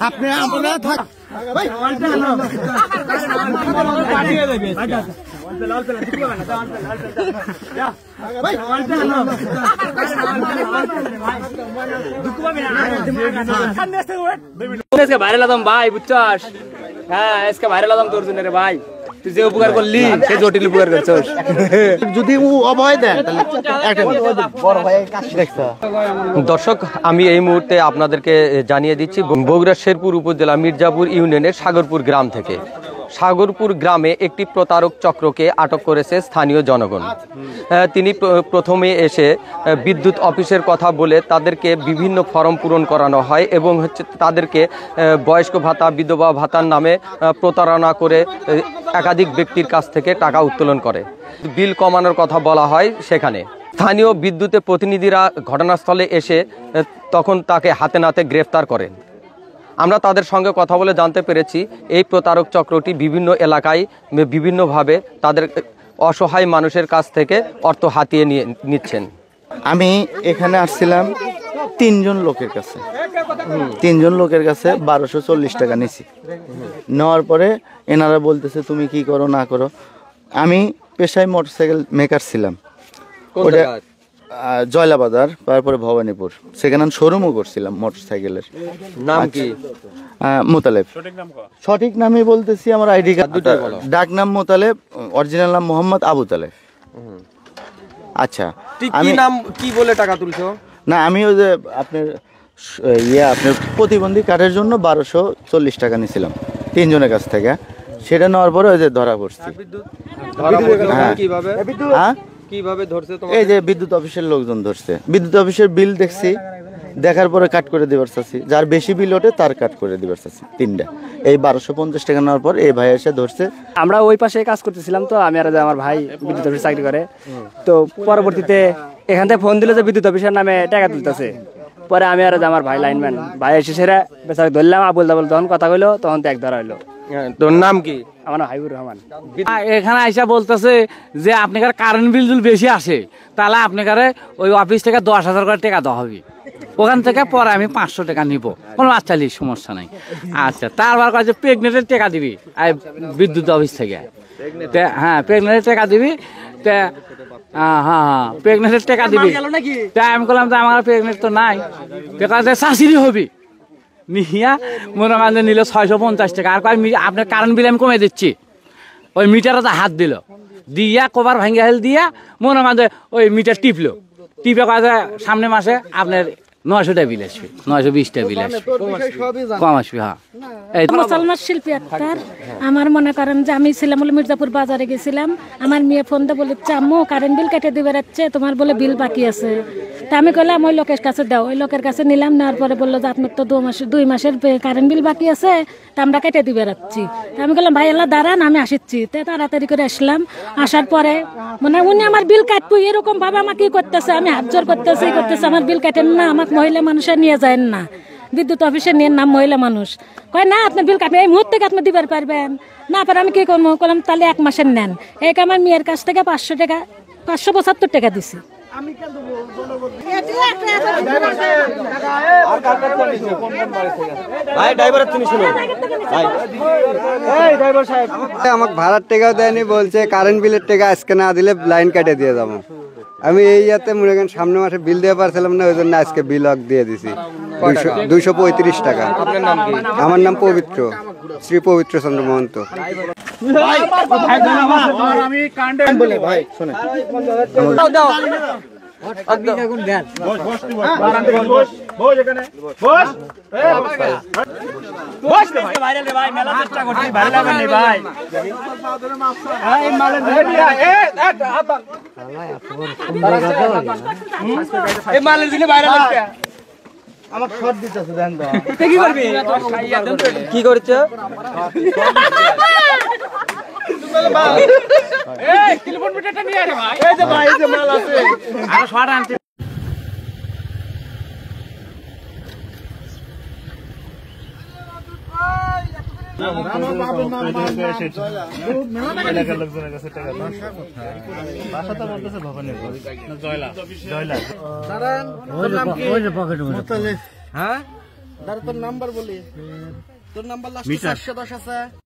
আপনি আমরা থাক ভাইরাল আদম ভাই বুঝছস? হ্যাঁ আজকে ভাইরাল আদম তোর জন্য রে ভাই, তুই যে উপকার করলি সে জটিল উপকার করছস। যদি অভয় দেন দর্শক, আমি এই মুহূর্তে আপনাদেরকে জানিয়ে দিচ্ছি বগুড়া শেরপুর উপজেলা মির্জাপুর ইউনিয়নের সাগরপুর গ্রাম থেকে। সাগরপুর গ্রামে একটি প্রতারক চক্রকে আটক করেছে স্থানীয় জনগণ। তিনি প্রথমে এসে বিদ্যুৎ অফিসের কথা বলে তাদেরকে বিভিন্ন ফর্ম পূরণ করানো হয় এবং তাদেরকে বয়স্ক ভাতা, বিধবা ভাতার নামে প্রতারণা করে একাধিক ব্যক্তির কাছ থেকে টাকা উত্তোলন করে। বিল কমানোর কথা বলা হয়। সেখানে স্থানীয় বিদ্যুতের প্রতিনিধিরা ঘটনাস্থলে এসে তখন তাকে হাতে নাতে গ্রেফতার করেন। আমরা তাদের সঙ্গে কথা বলে জানতে পেরেছি এই প্রতারক চক্রটি বিভিন্ন এলাকায় বিভিন্নভাবে তাদের অসহায় মানুষের কাছ থেকে অর্থ হাতিয়ে নিচ্ছেন। আমি এখানে আসছিলাম তিনজন লোকের কাছে 1240 টাকা নিছি। নেওয়ার পরে এনারা বলতেছে তুমি কি করো না করো। আমি পেশায় মোটরসাইকেল মেকার ছিলাম, ওটা জয়লাবাজার, তারপরে ভবানীপুর, সেখানে শোরুমও করছিলাম মোটরসাইকেলের। নাম কি? মোতালেব। সঠিক নামই বলতেছি, আমার আইডি কার্ড ডাক নাম মোতালেব, অরিজিনাল নাম মোহাম্মদ আবু তালেব। আচ্ছা, আমি নাম কি বলে টাকা তুলছো? না, আমি ওই যে আপনার আপনার প্রতিবন্ধী কার্ডের জন্য 1240 টাকা নিয়েছিলাম তিনজনের কাছ থেকে। সেটা নেওয়ার পরে ওই যে ধরা পড়ছি। কিভাবে ধরছে? এই যে বিদ্যুৎ অফিসের লোকজন ধরছে। বিদ্যুৎ অফিসের বিল দেখছি, দেখার পরে কাট করে দিবার চাচ্ছি। যার বেশি বিল ওঠে তার কাট করে দিবার চাচ্ছি তিনটা। এই 1250 টাকা নেওয়ার পর এই ভাই এসে ধরছে। আমরা ওই পাশে কাজ করতেছিলাম, তো আমি আর আমার ভাই বিদ্যুৎ অফিসে চাকরি করে। তো পরবর্তীতে এখান থেকে ফোন দিলে যে বিদ্যুৎ অফিসের নামে টাকা তুলতেছে। পরে আমি আর আমার ভাই লাইনম্যান ভাই এসে সেরা বেচারা ধরলাম, আবুল তাবুল তখন কথা কইলো, তখন তো এক ধরা হইলো। তোর নাম কি? আমার হাবিবুর রহমান। এখানে আইসা বলতেছে যে আপনার কারেন্ট বিল বেশি আসে, তাহলে আপনার ওই অফিস থেকে 10,000 করে টাকা দেওয়া হবে। ওখান থেকে পরে আমি 500 টাকা নিব, কোনো আচ্ছালি সমস্যা নাই। আচ্ছা, তারপর কাছে প্রেগনেন্টের টাকা দিবি বিদ্যুৎ অফিস থেকে। হ্যাঁ, প্রেগনেন্টের টাকা দিবি। হ্যাঁ, প্রেগনেন্টের টাকা দিবি। তাই আমি বললাম, আমার প্রেগনেন্ট তো নাই, শাশুড়ি হবি নিয়া মনে মানে নিল 650 টাকা। আর আপনার কারেন্ট বিল আমি কমে দিচ্ছি। ওই মিটারে হাত দিল, দিয়া কভার ভাঙ্গা হেল দিয়া মনে মানে ওই মিটার টিপলো, টিপে কাজে সামনে মাসে আপনার 900 টাকা বিল আসবে, 920 টাকা বিল আসবে, কম আসবে। হ্যাঁ, মুসলমান শিল্পী আক্তার। আমার মনে করেন যে আমি ছিলাম বলে মির্জাপুর বাজারে গেছিলাম, আমার মেয়ে ফোন দিয়ে বলেছে আম্মু কারেন্ট বিল কেটে দিবে যাচ্ছে, তোমার বলে বিল বাকি আছে। তা আমি কইলাম ওই লোকের কাছে দাও। ওই লোকের কাছে নিলাম, নেওয়ার পরে বললো যে আপনার তো 2 মাসের কারেন্ট বিল বাকি আছে, তা আমরা কেটে দিবে যাচ্ছি। তা আমি বললাম ভাই আল্লাহ দাঁড়ান, আমি আসছি। তো তাড়াতাড়ি করে আসলাম। আসার পরে মানে উনি আমার বিল কাটবো এরকম ভাবে আমাকে করতেছে, আমি হাত জোর করতেছি, আমার বিল কাটেন না, আমাকে মহিলা মানুষের নিয়ে যায় না, বিদ্যুৎ অফিসে নিয়ে নাম মহিলা মানুষ। কয় না আপনার বিল কাটবে, এই মুহূর্তে আপনি দিবার পারবেন না। পারে আমি কি করবো, করলাম তাহলে 1 মাসের নেন। এই আমার মেয়ের কাছ থেকে 575 টাকা দিছি। আমাকে ভাড়ার টাকাও দেয়নি, বলছে কারেন্ট বিলের টাকা আজকে না দিলে লাইন কেটে দিয়ে যাবো। আমি এই ইয়াতে মনে করেন সামনে মাসে বিল দিয়ে পারছিলাম না, ওই জন্য আজকে বিল দিয়ে দিছি 235 টাকা। আমার নাম পবিত্র, শ্রী পবিত্র চন্দ্র মহন্ত। আমার শর্ট দিতেছে দেন তো কি করবি? কি করছে? এই টেলিফোন মিটারটা নিয়ে আরে ভাই। এই যে ভাই, এই যে মাল আছে। আর শর্ট আনতে তোর নাম্বার বলি, তোর নাম্বার লাস্টে 410 আছে।